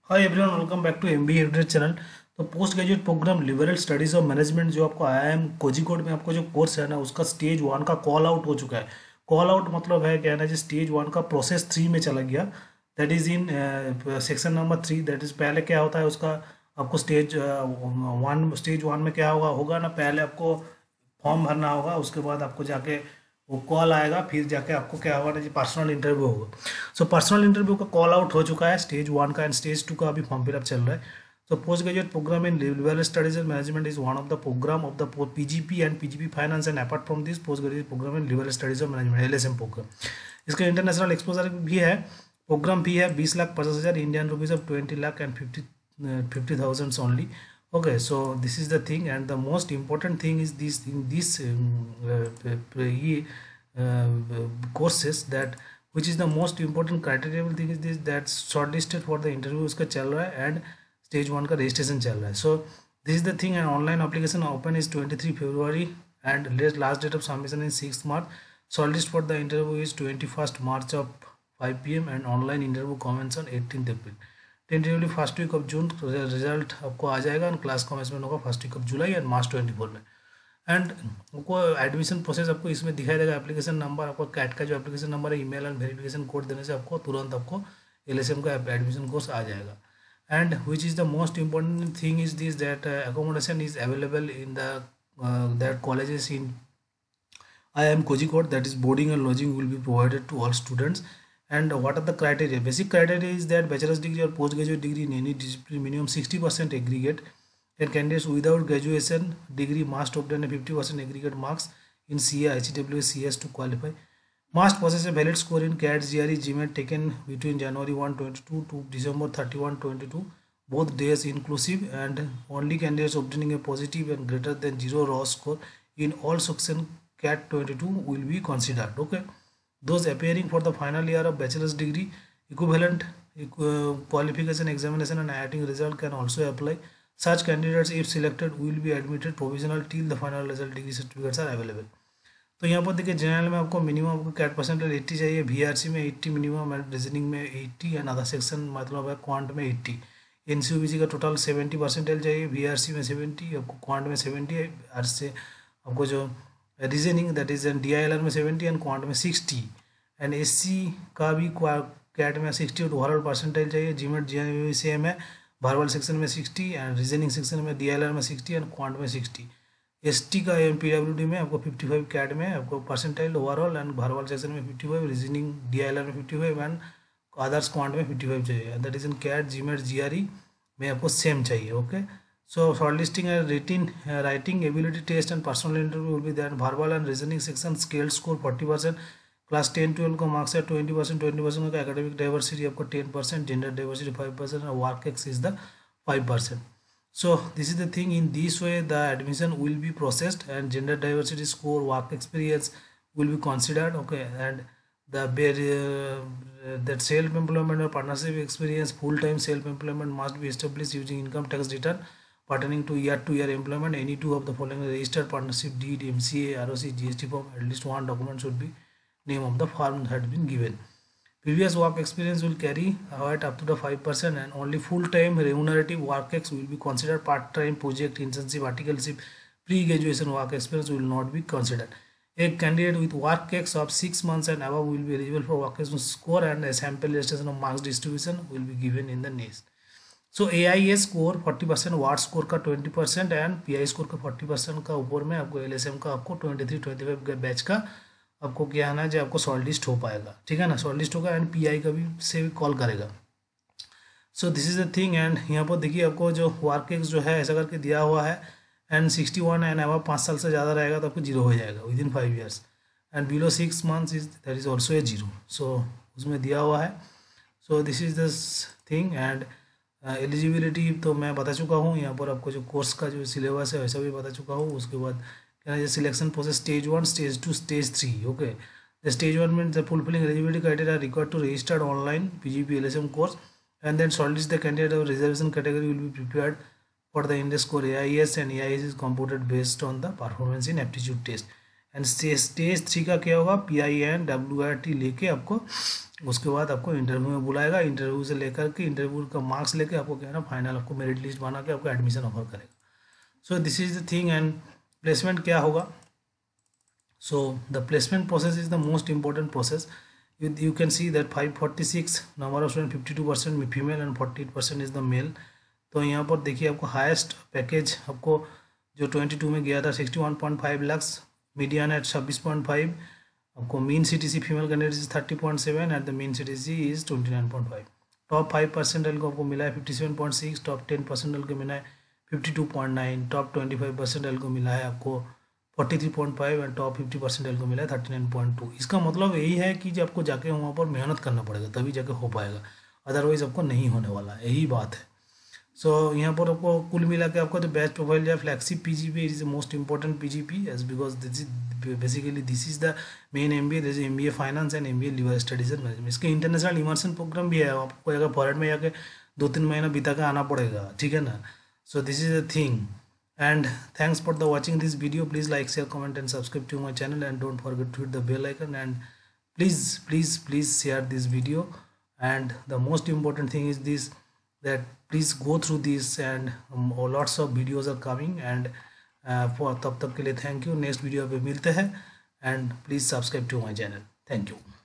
Hi everyone, welcome back to MBA educate channel. तो post graduate programme liberal studies of management जो आपको IIM Kozhikode में आपको जो कोर्स है ना, उसका स्टेज वन का कॉल आउट हो चुका है। कॉल आउट मतलब है क्या है ना जी, स्टेज वन का प्रोसेस थ्री में चला गया। That is in section number three. That is पहले क्या होता है उसका, आपको स्टेज वन में क्या होगा ना, पहले आपको फॉर्म भरना होगा, उसके बाद आपको जाके वो कॉल आएगा, फिर जाके आपको क्या होगा ना जी, पर्सनल इंटरव्यू होगा। सो पर्सनल इंटरव्यू का कॉल आउट हो चुका है स्टेज वन का, एंड स्टेज टू का अभी फॉर्म फिलअप चल रहा है। So post graduate programme in liberal studies and management is one of the programme of the PGP and PGP finance, and apart from this post graduate programme in liberal studies of management LSM programme. इसका international exposure भी है। Programme fee है 20,50,000 Indian rupees of 20 lakh and 50,000 only. Okay, so this is the thing, and the most important thing is this in this courses, that which is the most important criteria thing is this, that shortlisted for the interview उसका चल रहा है, and stage one का registration चल रहा है. So this is the thing, and online application open is 23 February, and last date of submission is 6th March. Shortlist for the interview is 21st March of 5 PM, and online interview commence on 18th April. Tentatively first week of June result आपको आ जाएगा, and class commencement होगा first week of July and March 24 में। And आपको admission process आपको इसमें दिखाई देगा। एप्लीकेशन नंबर, आपको कैट का जो एप्लीकेशन नंबर है, ईमेल एंड वेरिफिकेशन कोड देने से आपको तुरंत आपको एलएसएम का एडमिशन कोर्स आ जाएगा। And which is the most important thing is this, that accommodation is available in the that colleges in IIM Kozhikode, that is boarding and lodging will be provided to all students. And what are the criteria? Basic criteria is that bachelor's degree or postgraduate degree in any discipline, minimum 60% aggregate, and candidates without graduation degree must obtain a 50% aggregate marks in CA, ICWS, CS to qualify. Must possess a valid score in CAT, GRE, GMAT taken between January 1, 22 to December 31, 22, both days inclusive, and only candidates obtaining a positive and greater than 0 raw score in all section CAT 22 will be considered. Okay, those appearing for the final year of bachelor's degree equivalent qualification examination and IIT result can also apply. Such candidates, if selected, will be admitted provisional till the final result degree certificates are available. तो यहाँ पर देखिए, general में आपको minimum आपको cat percentage 80 चाहिए, VRC में 80 minimum, and reasoning में 80, एंड अदर सेक्शन मतलब है क्वांट में 80। एनसीयूबीसी का टोटल 70 परसेंटेज चाहिए, वीआरसी में 70, आपको क्वांट में 70, आर से आपको जो reasoning that is an DILR में 70 एंड क्वांट में 60, एंड एससी का भी कैट में 60 और ओवरऑल परसेंटेज चाहिए। जीमेट जी सेम है, वर्बल सेक्शन में 60 एंड रीजनिंग सेक्शन में डीआईएलआर में 60 एंड क्वांट में 60। एसटी का पीडब्ल्यूडी में आपको 55 कैट में आपको percentile overall, and verbal section में 55, रीजनिंग डीआईएलआर में 55, एंड अदर्स क्वांट में 55 चाहिए। That is in CAT, GMAT, GRE में आपको सेम चाहिए। Okay, so shortlisting and writing ability test and personal interview will be there. Verbal and reasoning section scale score 40%, class 10-12 का marks है 20%, 20% का academic diversity आपको 10%, gender diversity 5%, और work ex is the 5%. So this is the thing. In this way the admission will be processed, and gender diversity score, work experience will be considered. Okay, and that self-employment or partnership experience, full-time self-employment must be established using income tax return pertaining to year employment. Any two of the following registered partnership deed, MCA, ROC, GST form, at least one document should be name of the firm that had been given. Previous work experience will carry weight up to the 5%, and only full-time remunerative work ex will be considered. Part-time project, internship, articleship, pre-graduation work experience will not be considered. A candidate with work ex of 6 months and above will be eligible for work experience score, and a sample illustration of marks distribution will be given in the next. So AIA score 40%, वाट score का 20%, and PI score का 40% का ऊपर में आपको LSM का आपको 23-25 के बैच का आपको क्या है ना, जो आपको शॉर्ट लिस्ट हो पाएगा। ठीक है ना, शॉर्ट लिस्ट होगा, एंड PI का भी से भी कॉल करेगा। So this is the thing. And यहाँ पर देखिए आपको जो वर्क एक्स जो है ऐसा करके दिया हुआ है, एंड 61 एंड अब 5 साल से ज़्यादा रहेगा तो आपको 0 हो जाएगा within 5 years, and below 6 months is that is also a 0। सो उसमें दिया हुआ है। So this is the thing. And eligibility तो मैं बता चुका हूँ, यहाँ पर आपको जो कोर्स का जो सिलेबस है वैसा भी बता चुका हूँ। उसके बाद क्या है, selection process stage 1, stage 2, stage 3। Okay, the stage 1 means the fulfilling eligibility criteria required to registered online PGP LSM course, and then shortlist the candidate of reservation category will be prepared for the index score AIS, and AIS is computed based on the performance in aptitude test, and stage 3 का क्या होगा, PINWIT लेके आपको उसके बाद आपको interview में बुलाएगा, interview से लेकर के इंटरव्यू का मार्क्स लेके आपको क्या है ना फाइनल आपको मेरिट लिस्ट बना के आपको एडमिशन ऑफर करेगा. So this is the thing. And placement क्या होगा, so the placement process is the most important process. You can see that 546 number of students, 52% female and 48% is the male. तो यहाँ पर देखिए आपको हाईएस्ट पैकेज आपको जो 22 में गया था 61.5 lakhs, मीडियन एट 26.5, आपको mean CTC female candidate is 30.7 at the mean CTC is 29.5. Top 5% को आपको मिला है 57.6, टॉप 10% को मिला है 52.9, टॉप 25% को मिला है आपको 43.5 एंड टॉप 50% को मिला है 39.2. इसका मतलब यही है कि जब आपको जाके वहाँ पर मेहनत करना पड़ेगा तभी जाके हो पाएगा, अदरवाइज आपको नहीं होने वाला, यही बात है. सो यहाँ पर आपको कुल मिला के आपको तो बेस्ट प्रोफाइल या flagship PGP is the most important PGP as because this is basically this is the main MBA. This is MBA finance and MBA लिवर स्टडीज एंड मैनेजमेंट. इसके इंटरनेशनल इमर्सन प्रोग्राम भी है, आपको अगर foreign में जाके 2-3 महीना बिता के आना पड़ेगा, ठीक है ना. So this is the thing. And thanks for the watching this video. Please like, share, comment and subscribe to my channel, and don't forget to hit the bell icon, and please share this video. And the most important thing is this, that please go through this, and lots of videos are coming. And for तब तक के लिए thank you. Next video पे मिलते हैं, and please subscribe to my channel. Thank you.